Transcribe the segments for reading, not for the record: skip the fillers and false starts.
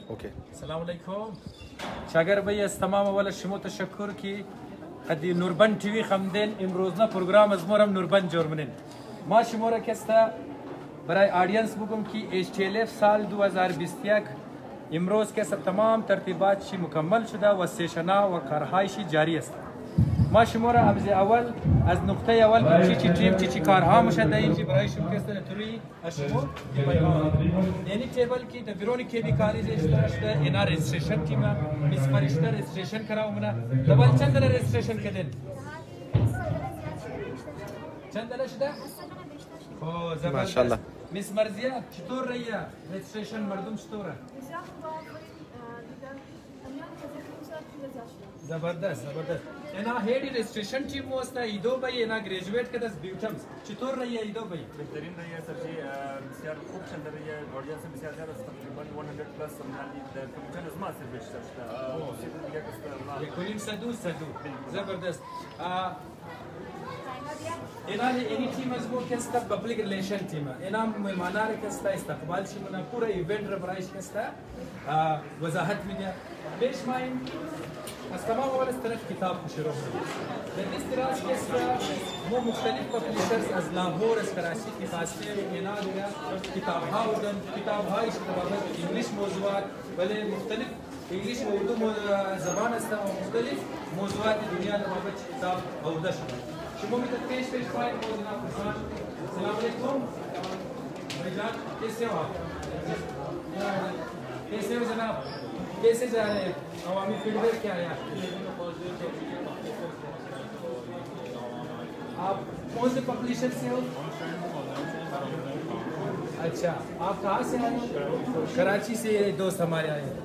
اوکی السلام علیکم. شاگر بایی از تمام اول شما تشکر که قدی نوربن تیوی خمدین امروزنا پروگرام از مورم نوربن جرمنین. ما شما را کستا برای آدینس بگم که HTLF سال 2021 امروز کستا تمام ترتیبات شی مکمل شده و سیشنا و کارهایشی جاری است. ما شما را ابز اول از نقطه اول چی تیم چی کارها مشده اینجی برای شما کستا نتوری اشمو یعنی تیبل کی د بیرونی کی دی کالج اشته اینا رجستریشن تیم میس فرشته رجستریشن کراو منا دبل چند رجستریشن کدن چند شده خو زبردست ماشاءالله. میس مرزیه چطور ریا رجستریشن مردم چطوره زبردست زبردست. اینا هیدی رجستریشن تیم واسطه ایدو بای اینا گریجویت کداس بیوتمز چطور رही ایدو بای بهترین رही سر جی بسیار خوب شد رही اودینس بسیار زیاد است تقریبا 100 پلاس سمنالی در کمپیوتر از ما سر بیشتر شده سیت دیگه است یکونیم صدو زبردست. اینا اینی تیم از مو کستا پبلیک ریلیشن تیم اینا میمانار کستا استقبال شی منا پورا ایونت را برایش کستا وضاحت میده بیش ماین از تمام اول از طرف کتاب شروع شد. در استراز کستا مو مختلف پبلیشرز از لاهور از کراچی کی خاصه اینا دیگه کتاب ها ودن کتاب هایش بابت انگلیش موضوعات ولی مختلف انگلیش و اردو زبان است و مختلف موضوعات دنیا بابت کتاب اوده شد. شما میتونید پیش پای موضوع پرسان. السلام علیکم. भाईजान कैसे हो आप? कैसे हो जनाब? कैसे जा रहे हैं? अवामी फीडबैक क्या है? आप कौन से पब्लिशर से हो? अच्छा, आप कहाँ से आए हो? कराची से दोस्त हमारे आए हैं.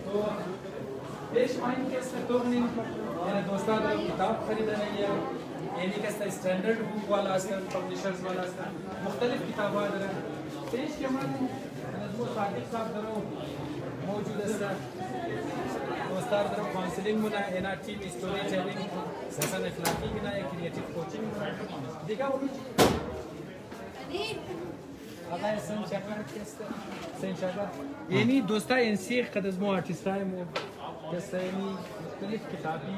तो पेश माइन कैसे तो नहीं दोस्तान किताब खरीद रही है. यानी कैसा स्टैंडर्ड बुक वाला आस्ता पब्लिशर्स वाला आस्ता मुख्तलिफ किताबात रहा पेश के माने नज़मुल साकिब साहब दरो मौजूद आस्ता दोस्तार दरो काउंसलिंग मुना एना टीम स्टोरी टेलिंग ससन अखलाकी बिना एक क्रिएटिव कोचिंग देखा वो Allah sen şakar kesti sen şakar yeni dosta ensi kadızmo artistay mo kesayni mukhtalif kitabi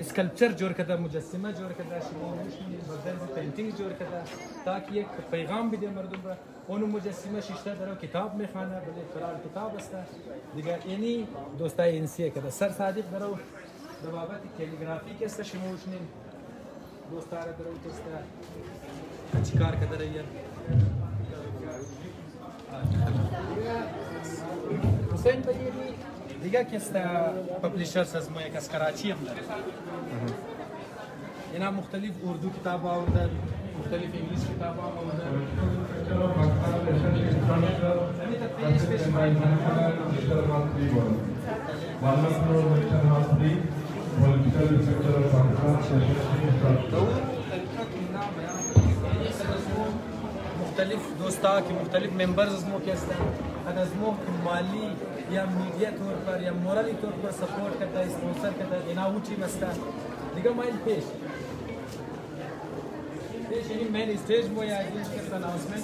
sculpture जोड़ करता मुजस्सिमा जोड़ करता बदल से पेंटिंग जोड़ करता ताकि एक पैगाम भी दे मर्दों पर उन्होंने मुजस्सिमा शिश्ता दरो किताब में खाना बले फरार किताब अस्ता दिगा यानी दोस्ता इंसिया करता सर सादिक दरो दबावत कैलीग्राफी के अस्ता शिमोशने दोस्तारा दरो किस्ता चिकार करता रही है हुसैन भाई دیگه کستا پبلیشرز از ما یک از کراچی هم داره. اینا مختلف اردو کتاب آوردن، مختلف انگلیس کتاب آوردن. همین تفریش پیش ماید. مختلف دوستا که مختلف ممبرز از ما کستا از ما مالی या मीडिया तौर पर या मोरली तौर पर सपोर्ट करता है स्पॉन्सर करता है इनाउची मस्ता दिगा माइल पेश यानी मेन स्टेज में या इस के अनाउंसमेंट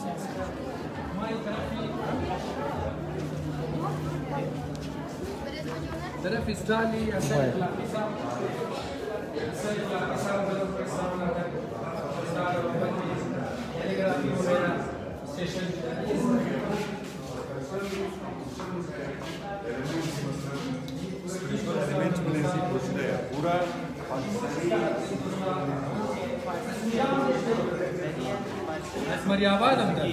माइल तरफ इस्टाली असर इखलाकी साहब के सामने स्टार कैलीग्राफी वगैरह सेशन पूरा मरियाबाद अंदर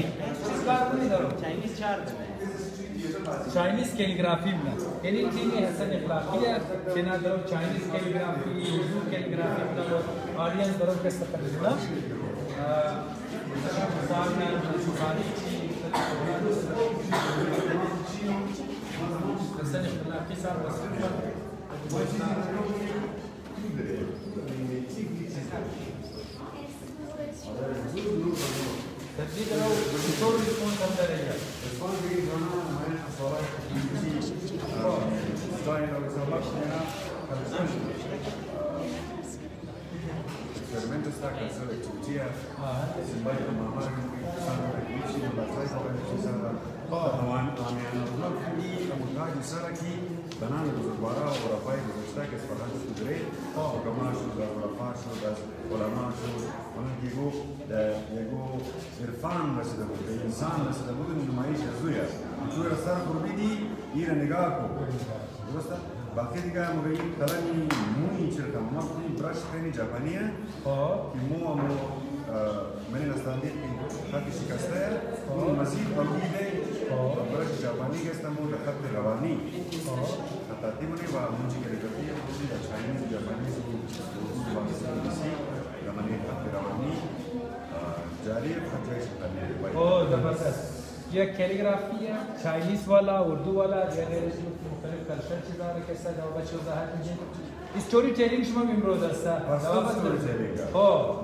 चाइनीज कैलीग्राफी में यानी चीनी हसन इखलाकी है बिना दरो चाइनीज कैलीग्राफी उर्दू कैलीग्राफी में ऑडियंस दरो के सफर ना हसन इखलाकी साहब تجديد لو الدكتور يكون كمدرية Experimento sta canzone tutti a sembra mamma che stanno per vicino la cosa che ci sarà سال کی بنان بزرگوارا و رفای گذشته که فرهنگ سودره حکما شد از رفا شد از علما شد اون یگو عرفان رسیده بود به انسان رسیده بود نمایش ازویا تو را سر قربیدی ایره نگاه کو درسته باقی دیگه موقعی کلانی مونی چرکم ما کنی برش خیلی ژاپنیه که مو من نستندید که خطی شکسته اون مزید آلوده برش ژاپنی گستم و خط روانی خطاتی منی و منچی کلیگرافی منچی چاینیز ژاپنیز و انگلیسی زمانی خط روانی جاری خطی شکلی زبردست ये कैलीग्राफी है चाइनीज वाला उर्दू वाला यानी मुख्तलिफ कल्चर चीज़ा कैसा जवाब वजाहत कीजिए story telling شما امروز است story telling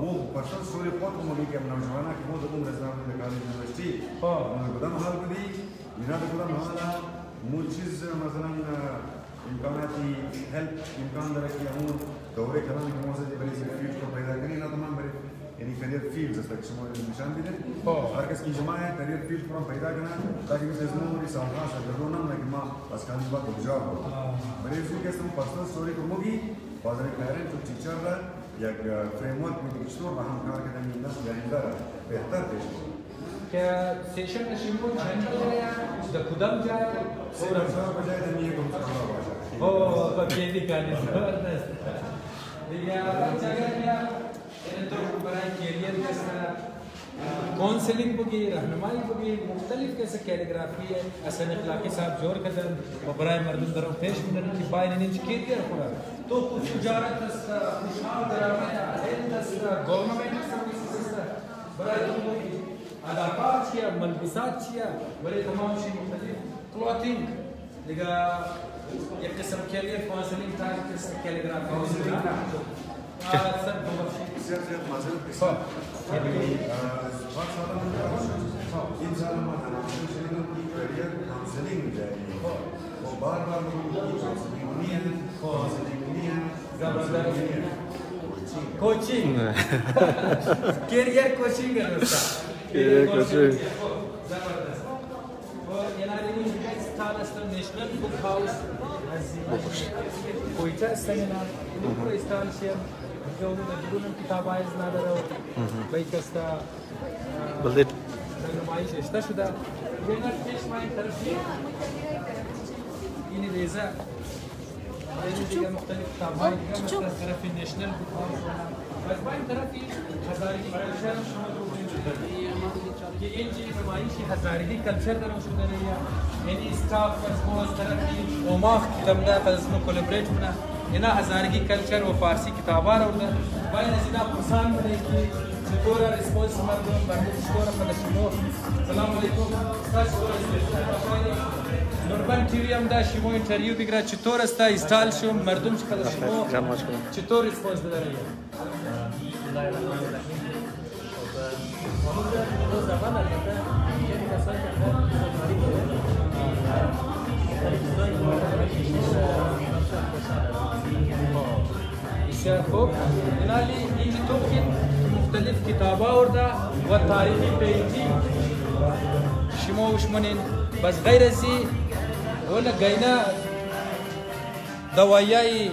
مو personal story خود موقعی که من نوجوانا که مو دوم رزنام کالج یونیورسیتی من کدام حال بودی اینا کدام حالا مو چیز مثلا امکاناتی هلپ امکان داره که همون دوره کلام که موزه دی بریز فیلد کو پیدا کنی نه تمام بری یعنی کریئر فیلد است که شما نشان میده هر کس کی جماعت کریئر فیلد فرام پیدا کنه تاکه مثل نوری سالها سرگردون نم که ما از کالج با کجا بود بریز که اسم پرسنل استوری کو موگی بازار پیرنت و टीचर را یک فریم ورک میگی چطور با هم کار کردن این نسل آینده را بهتر پیش برد که سیشن نشیمون چند جای در کدام جای سیشن بجای دنیه کم سرما باشه خیلی کاری زبردست دیگه جگه तो برای کیریئر कैसा काउंसलिंग बगी रहनुमाई बगी मुख्तलिफ कैसे कैलीग्राफी है असन इखलाकी साहब जोर कदम व बराए मर्दम दरों पेश मिलने की बाय ने करियर खुला तो कुछ तिजारत है खुशहाल दरामद है गवर्नमेंट सर्विसेज है बराए अदाकार छिया मलबूसात छिया बड़े तमाम शी मुख्तलिफ क्लॉथिंग लगा एक किस्म कैरियर काउंसलिंग था किस्म कैलीग्राफी زیاد مازال بسیار وقت سالم این سال ما تناسب شدیم که کریئر کانسلینگ جایی و بار کانسلینگ کوچینگ کریئر کوچینگ است کریئر کوچینگ زبردست و یعنی این استاد است نشنال بوک هاوس از کویتا است نه اون استاد شیم جو بدون کتاب عايز نادره بيكستا بلدت نمایش اشته شده دیگر پیش ماین طرفی این ریزه این دیگه مختلف کتاب‌های دیگه مثل طرف نشنل بوک هاوس از باین طرفی هزارگی کلچر شما رو که این چیز نمایشی هزارگی کلچر دارم شده ریا یعنی استاف از مو از طرفی اوماخ کتاب ده از مو کولابریت کنه اینا هزارگی کلچر و فارسی کتابار ورده باید از اینا پرسان بده که چطور ریسپانس مردم چطور خدشمو سلام علیکم استاد چطور است نوربن تیوی هم دا شما اینترویو بگیره چطور است استال شو مردم چه خدشمو چطور ریسپانس بده ریا زبان البته یعنی کسایی بسیار خوب جنالی اینجا تو که مختلف کتابا ورده و تاریخی پیجی شما وشمونین بس غیر ازی ولا گینا دوایای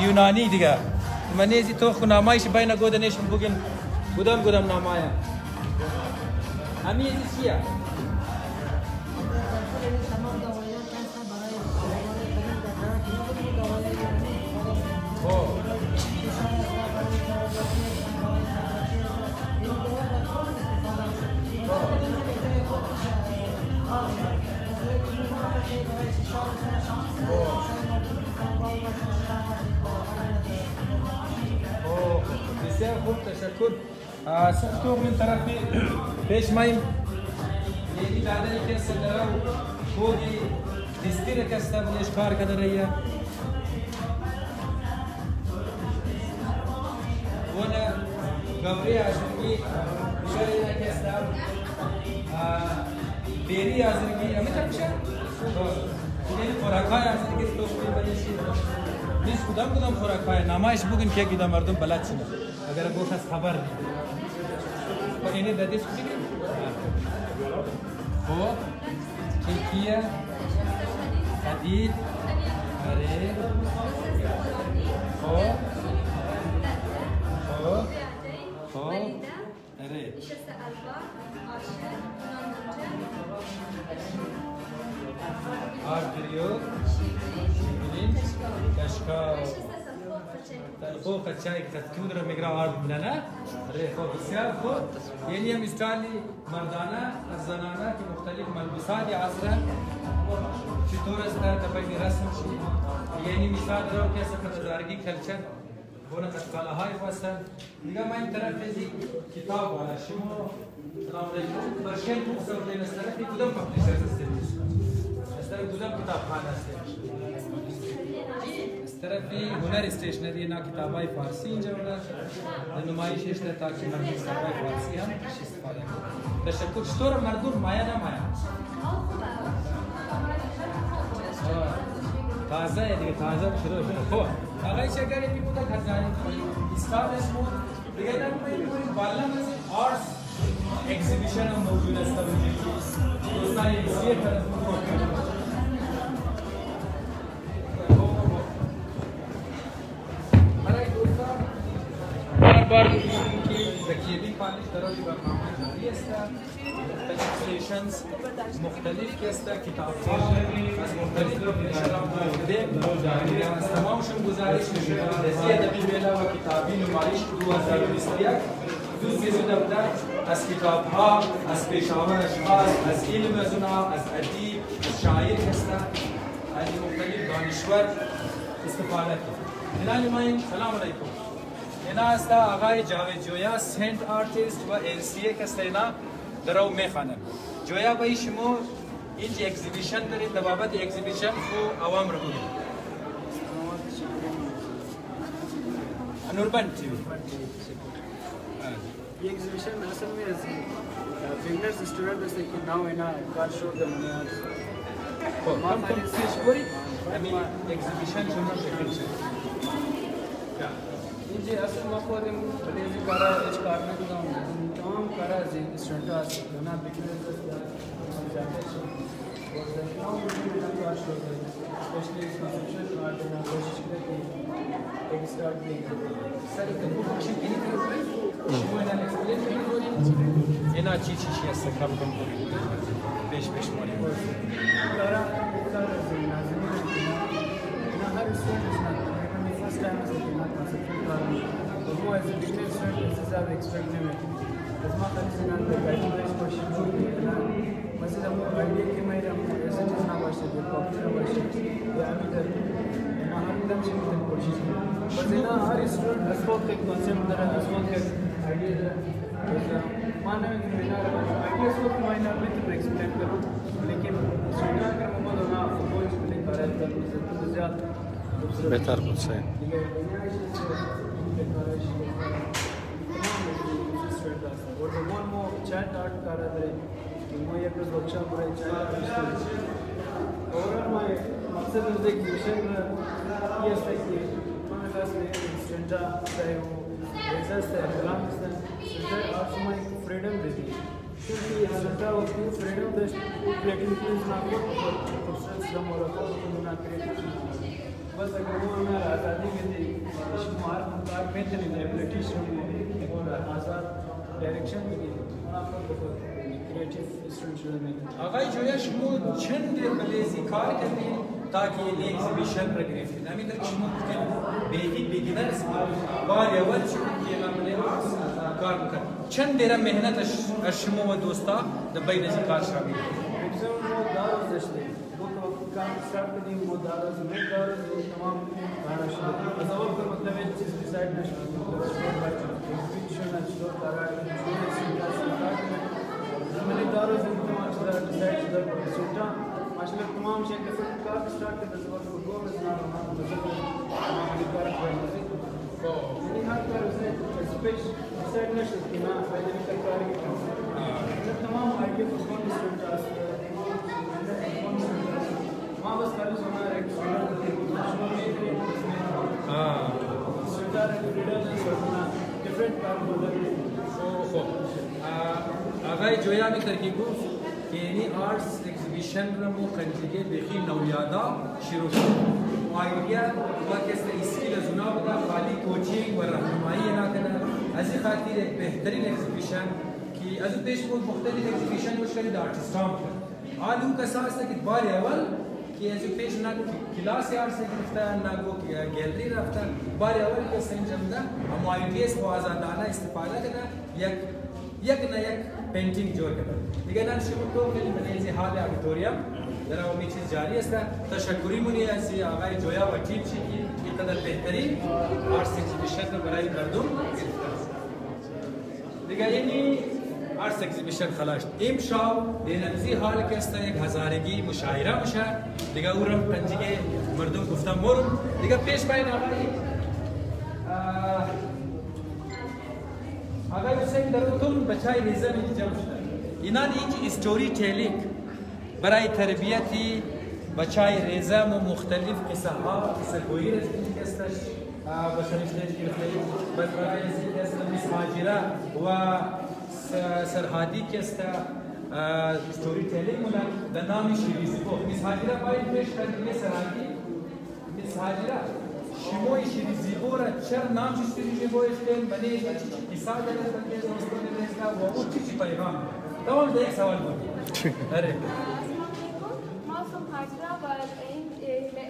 یونانی دیگه منیزی تو خونامایش بین گودنشون بگین گودم نامایا همیزی چیه؟ بسیار خوب تشکر سختور من طرفی پیش مایم یکی دادری که سدرم خودی دستیر کستا بلیش کار کده ریا ونا گوری آزرگی شریعه کستا بیری آزرگی امی تکشه این خوراکای آزرگی تو خوبی بلیشی نیست کدام خوراکای نمایش بگیم که گیدا مردم بلد شده اگر گوش از خبر نید اینه دادیش بگیم خب ترکیه अदील अरे हो अरे आर्द्रियो कशका वो कच्चा एक तत्कुदर मिग्रा आर्ट मिलाना अरे हो बसियार हो यानी हम इस्टाली मर्दाना ज़नाना की मुख्तलिफ मलबूसात या असरा चितौर अस्ता तपैनी रस्म शी यानी मिसाल रो कैसे कतदारगी कल्चर होना कशकाला हाई वसन निगा मैं तरफ जी किताब वाला शिमो सलाम अलैकुम बर्शियन बुक सब लेना सर की कुदम पब्लिशर से सर कुदम किताब खाना से तरफी हुनर स्टेशनरी ना किताबाई फारसी जवना नुमाइश है ताकि मर्द किताबाई फारसी हम इस्तेमाल करें तशक्कुर स्टोर मर्दूर माया ना माया ताज़ा है ये ताज़ा शुरू हो अगर इसे करें भी मुझे घर जाने स्टाफ स्मूथ लेकिन कोई बाला में आर्ट्स एग्जीबिशन हम मौजूद है सब दोस्तान ये तरफ बार की रखिए पालिश तरह बरनामा जारी है स्टेशंस मुख्तलिफ के किताब तमाम शुभ गुजारिश अदबी मेला व किताबी नुमाइश 2020 جزء دفتر از کتاب ها از پیشاور اشخاص از علم زنا از ادیب از شاعر هستن از مختلف دانشور استفاده کرد. سلام علیکم. اینا است آقای جاوید جویا سنت آرتیست و LCA کستینا درو میخوانم. جویا بای شما اینج اگزیبیشن دارید بابت اگزیبیشن کو عوام رو بگید. نوربن تیوی. ये एग्जीबिशन असल में बिगनर्स स्टूडेंट जैसे कि now in car show the money come story I mean exhibition जोना एग्जीबिशन ये असल मौका दे बलेजी करा एच कारने को तमाम करा जे स्टूडेंट ना बिगनर्स जाते हैं और now in car show specially conception art ना कोशिश करें एक स्टार्ट भी सर कंपटीशन की اینا چی هست کم پیش مانی دارا هر استودنت فرست टाइम از اینا کانسپت کارم वो as a beginner student is our experiment तस्मा खलीजना द गाइडलाइंस क्वेश्चन ना मसला मो आइडिया के मेरा ऐसे ना वाशे द कॉम्प्यूटर वाशे या अमीदर ना हर दम से कोशिश बस ना हर स्टूडेंट असको के कांसेप्ट दरा असको के आइडिया माने बिना आइडियाज को मायना में तो एक्सप्लेन करूं लेकिन सुनना कर मोहम्मद होना फुटबॉल प्ले कर रहा है तो ज्यादा बेहतर कुछ है और वन मो चैट आर्ट कर रहा है कि मैं एक वर्कशॉप पर चैट ओवरऑल मैं मकसद है कि विषय ये है कि मैं क्लास में स्टूडेंट चाहे वो एग्जास्ट है प्लान है स्टूडेंट आपको मैं फ्रीडम देती है क्योंकि स्टूडेंट वो फ्रीडम दे क्रिएटिविटी ना को प्रोसेस दम और को ना क्रिएटिविटी बस अगर वो हमें आज़ादी में थी शुमार मुतार में थे एबिलिटी और आज़ाद डायरेक्शन में थी क्रिएटिव स्टूडेंट में آقای جویا شما چند بلیزی کار کردین تا که این اگزیبیشن را گرفتین همین در شما ممکن بیگی بیگینرز بار اول شما که نامنه کار بکن چند دیره مهنت از شما و دوستا در بین از کار شامل مکسیمم ما دارو داشته دو تا کار استارت کردیم ما دارو زمین دارو تمام کارا شد از اول که مطلب این چیز دیساید نشد اگزیبیشن اجرا قرار मैंने दारों से तमाम डिसाइड किया सोचा माशाल्लाह तमाम शेख डिफरेंट कार स्टार्ट कर दस वक्त को में ना मतलब हमारी कार करने तो यानी हर कार से स्पेस डिसाइड न सकती ना पहले भी कार की तमाम आइडिया को कौन स्टूडेंट मां बस खाली सोना एक हां स्टूडेंट रीडर सोना different car model آقای جویا می گفت که یعنی آرتس اگزیبیشن را مو خنجگه بخی نویادا شروع شد آیدیا و کسی اسکیل از اونا بوده خالی کوچینگ و راهنمایی نکنه از این خاطر بهترین اگزیبیشن که از اون پیش بود مختلف اگزیبیشن مشکلی در آرتیستان بود آن اون کسا است که بار اول که از اون پیش نگو کلاس آرتس گرفتن نگو گالری رفتن بار اول که سنجم ده اما آیدیاس با آزادانه استفاده کنه یک نه یک پینتینگ جور کنه دیگه نان شما تو خیلی منیزی حال آدیتوریم در اون چیز جاری است تشکری منی از آقای جویا و تیم چی که اینقدر بهترین آرتس اگزیبیشن رو برای مردم دیگه یعنی آرتس اگزیبیشن خلاص امشب بینمزی حال که است یک هزارگی مشاعره میشه دیگه اورم پنجگی مردم گفتم مرم دیگه پیش باید آقای حسین در اتون بچای ریزه می جمع شدن اینان اینج استوری تیلینگ برای تربیتی بچای ریزه و مختلف قصه ها قصه گویی رسیدی کستش بشریفتش گرفته برای از میس هاجره و سرحادی کسته استوری تیلینگ مونه در نام شیریزی بود میس هاجره باید پیش کردیم سرحادی میس هاجره شموی شیریزی بورا چرا نام شیریزی بورش کن بنی حساب دارد که دوستان نیستا و اون چی پیغام تمام ده یک سوال بود اره ما som Hajra var birer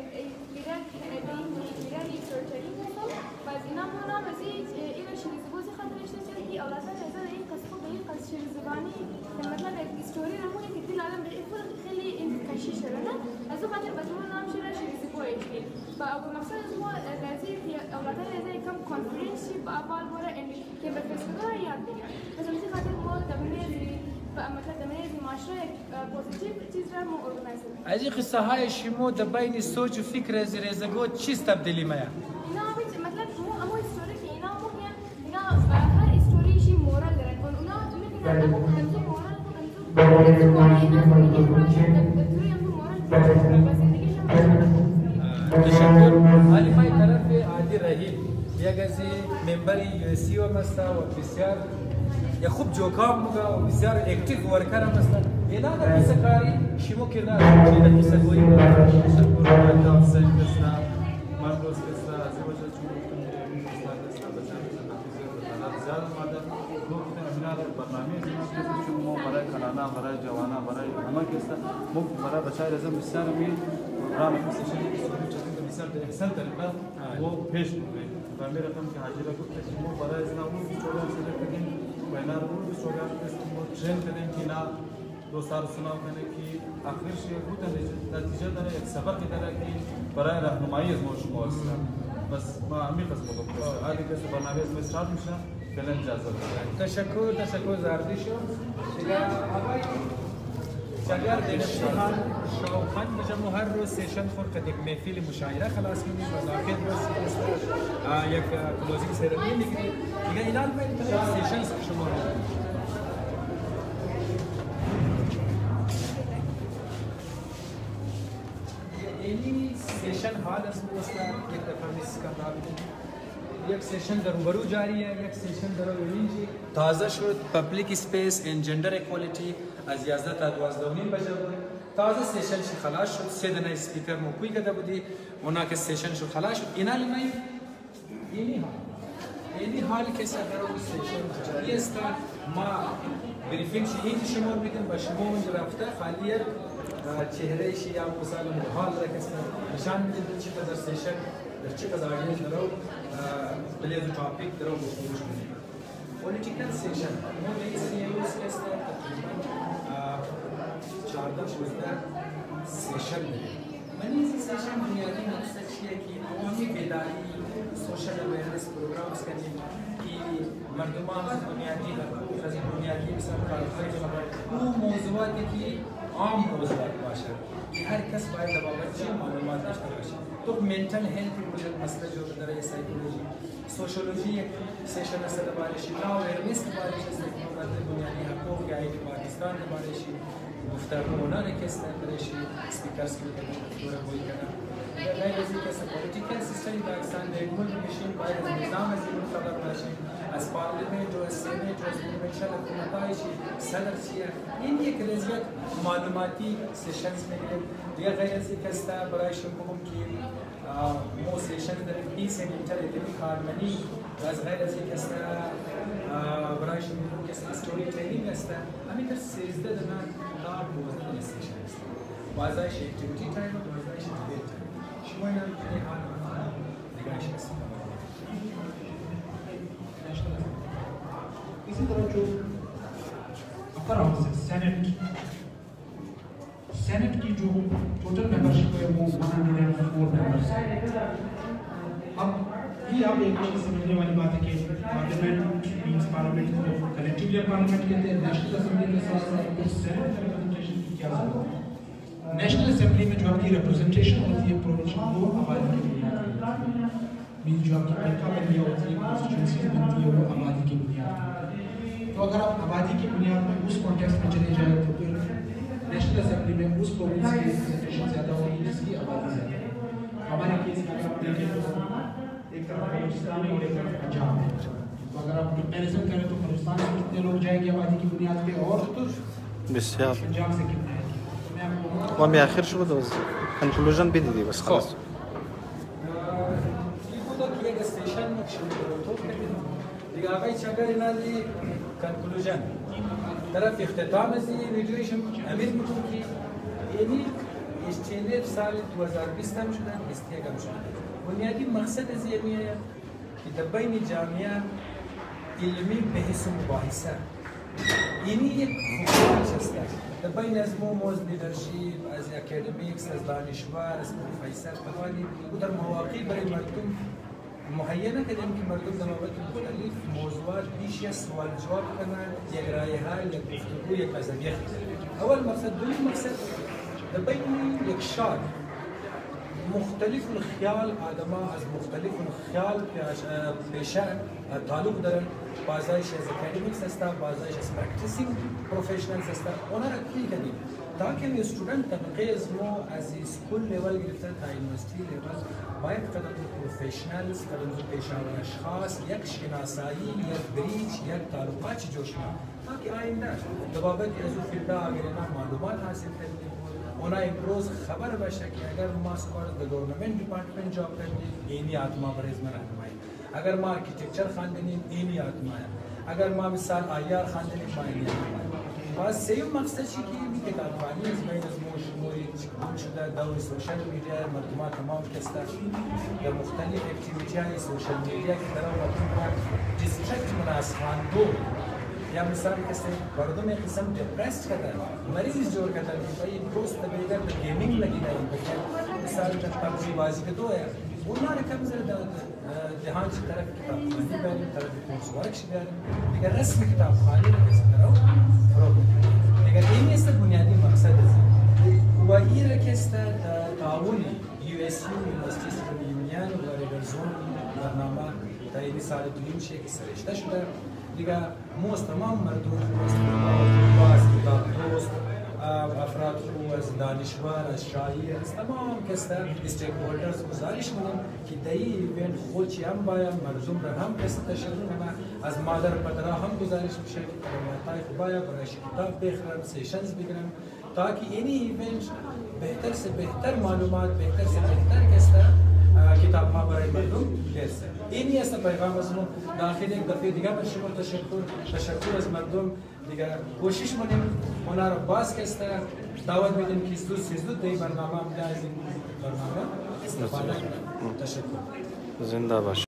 researcheri هستم و از اینا مانا مزید این شیریزی بوزی خاطر اشتیاقی که اولاد نظر این قصه به این قصه شیریزبانی مثلا استوری نمونه که دل آدم به این خیلی این کشیش شدن از اون خاطر بدون نام شده شیریزی بویش با ابو مقصد از ما درسی که اولاد نظر کم کانفرنسی با اول باره که به فستیوال یاد بگیرن از اون خاطر ما دمیزی و مثلا دمیزی معاشره پوزیتیو چیز را ما ارگانایز کنیم از این قصه های شما در بین سوچ و فکر زیرزگو چیست تبدیلی مایا اینا مطلب مو امو استوری که اینا مو اینا هر استوریشی مورال دارن اون اونا میگن همون مورال تشکر علی مای طرف عادی رحیم یک از ممبری USC و مستا و بسیار یا خوب جوکام موگا و بسیار اکتیو ورکر هم هستن اینا در قصه کاری شما کردار در قصه گویی تشکر از حسین کسنا من روز کسنا از وجه چون استاد کسنا بچه‌ها زیاد اومده گفتم اینا برنامه شما برای کانادا برای جوانا برای همه کسنا ممکن برای بچه‌ها لازم بسیار می برنامه کسیشن بسیار به احسن طریقه و پیش می‌برید و می رقم که حاجی را گفت شما برای از نامو چوگان شده کردیم و اینا رو چوگان کردیم و ترین کردیم که اینا دوستان سنام کنه که آخرش یه بودن نتیجه داره یک سبقی داره که برای راهنمایی از ما شما هستن بس ما همین قسم گفتم حالی که برنامه از استارت میشه فعلا اجازه بدید تشکر زاردشو دیگه آقای اگر دلشان شاوخان بجمع هر روز سیشن خود که یک محفل مشاعره خلاص کنیم و آخر روز یک کلوزینگ سرمنی میگیریم دیگه اینا باید سیشن شما اینی سیشن حال از موستا یک دفعه میس یک سیشن در روبرو جاریه یک سیشن در اورینجی تازه شد پبلیک اسپیس ان جندر اکوالیتی از 11 تا 12 بجه بود تازه سیشن شو خلاص شد سه دنه اسپیکر مو کوی کده بودی اونا که سیشن شو خلاص شد اینا لیمای اینی حال که سر در اون سیشن جاری است ما بریفینگ شی این شما میدیم با شما اونجا رفته خالی چهره شی یا مثلا حال را که نشان میدیم چی قدر سیشن در چی قدر آگهش درو بلیز تاپیک درو گفتگوش کنیم پولیتیکل سیشن ما به این سیروس که است تقریبا 14-16 سیشن میدیم من این سیشن بنیادی مقصد چیه که عوامی بیداری سوشل اویرنس پروگرامز کنیم که مردمان از بنیادی حقوق از بنیادی مثلا کارهای خبر اون موضوعاتی که عام موضوعات باشه هر کس باید در بابت چه معلومات داشته باشه تو منتل هلت پروژه مسئله جو برای سایکولوژی سوشولوژی سیشن است درباره شی نو اویرنس درباره شی حکومت بنیادی حقوق یا پاکستان درباره شی گفتگوها که است درباره شی اسپیکرز که دور بوی کنه غیر از اینکه پولیتیکل سیستم پاکستان در مورد میشیم باید نظام از این خبر باشه از پارلمنت و از سنت و از کنونشن حکومت‌هایش صدر چیه این یک رزیت معلوماتی سیشنز میگیریم دیگه غیر از این کستا برایشون بگم که مو سیشن داریم پیس اینترنتی کارمنی و از غیر از این کستا برایشون بگم که استوری ترینینگ است همین در 13 دنا کار موضوع سیشن است وازایش اکتیویتی تایم و وازایش دیبیت تایم شما اینا میتونی حال نگاهش است इसी तरह जो अपर हाउस है सेनेट की जो टोटल मेंबरशिप है वो 104 मेंबर्स है। अब ये आप एक चीज समझने वाली बात है कि पार्लियामेंट मींस पार्लियामेंट को कलेक्टिवली पार्लियामेंट कहते हैं, नेशनल असेंबली के साथ साथ कुछ सेनेट रिप्रेजेंटेशन की क्या जरूरत है। नेशनल असेंबली में जो आपकी रिप्रेजेंटेशन होती है प्रोविंशियल वो आबादी की बुनियाद पर मींस जो आपकी पेका बंदियाँ होती है कॉन्स्टिट्यूंसीज बनती है वो आबादी की बुनियाद पर। तो अगर आप आबादी की बुनियाद में उस कॉन्टेक्स्ट में चले जाए तो फिर नेशनल असेंबली में उस प्रोविंस की रिप्रेजेंटेशन ज़्यादा होगी जिसकी आबादी ज़्यादा है। हमारे केस में अगर आप देखें तो एक तरफ बलूचिस्तान है और एक तरफ पंजाब है, तो अगर आप कंपेरिजन करें तो बलूचिस्तान से कितने लोग जाएंगे आबादी की बुनियाद पे और بسیار पंजाब से कितने हैं। मैं आपको و آخر شو بده کنکلوژن بدیدی بس خلاص یک استیشن مکشن تو کردیم دیگه آقای چاگر نازی کنکلوژن طرف اختتام از این ویدیویشم امید میکنم که اینی اشتینر سال 2020 هم شدن استیگم شدن بنیادی مقصد از اینیه که دبین جامعه علمی بحث و مباحثه اینی یک فوقش است دبین از موز لیدرشپ از اکادمیکس از دانشور از پروفسور بخوانی و در مواقع برای مردم مهیا نکردیم که مردم در مواقع مختلف موضوعات بیش از سوال جواب کنند یک رای حل یک گفتگو یک نظریه اول مقصد دوم مقصد دبین یک شار مختلف الخیال آدما از مختلف الخیال پیشه تعلق دارن بعضایش از اکادمیکس هستن بعضایش از پرکتیسینگ پروفشنالز هستن اونا را کلی کنیم تاکه استودنت طبقه از ما از اسکول لیول گرفته تا یونیورسیتی لیول باید قدم پروفشنالز قدم پیشاور اشخاص یک شناسایی یک بریج یک تعلقات جوش کنند تاکه آینده بابت از اون فیلدا اگر اینا معلومات حاصل کنیم اونا امروز خبر باشه که اگر ما سوار در گورنمنت دیپارتمنت جاب کردیم اینی آدما برای من رهنمایی اگر ما آرکیتکچر خواندیم اینی آدما اگر ما مثال آیار خواندیم ما اینی آدما باز سیم مقصد چی که می کتابخوانی از بین از موی چکون شده دور سوشل میدیا مردمان تمام کسته در مختلف اکتیویتی های سوشل میدیا که در آن مردم دیسترکت مناسبان دو یا مثال کسی مردم یک قسم دپرست کرده مریض جور کرده که این دوست بیگر به گیمینگ لگی داریم بکن مثال که پبجی بازی که دو ہے اونا را کم زر جهان چی طرف کتابخوانی بریم طرف کنسوارکش بریم دیگر رسم کتابخوانی را کسی درو فرو دیگر این است بنیادی مقصد از و این را کسی تعاونی USU یونیورسیتی سیستم یونیان و ریورزون برنامه تا این سال دویم شه که سرشته شده دیگه موست تمام مردم دوست افراد از دانشور از شاعر از تمام کسته استیک هولدرز گزارش میدم که در این ایونت خودشی هم باید مردم را هم کسته تشکر کنه از مادر پدرها هم گزارش میشه که کلماتای خوب باید برایش کتاب بخرن سیشنز بگیرن تاکه این ایونت بهتر سے بهتر معلومات بهتر سے بهتر کسته کتاب ها برای مردم برسه اینی است پیغام از ما داخل یک دفعه دیگه به شما تشکر از مردم دیگه کوشش کنیم اونا رو باز کسته دعوت میدیم که زود در این برنامه هم از این برنامه استفاده کنیم تشکر زنده باش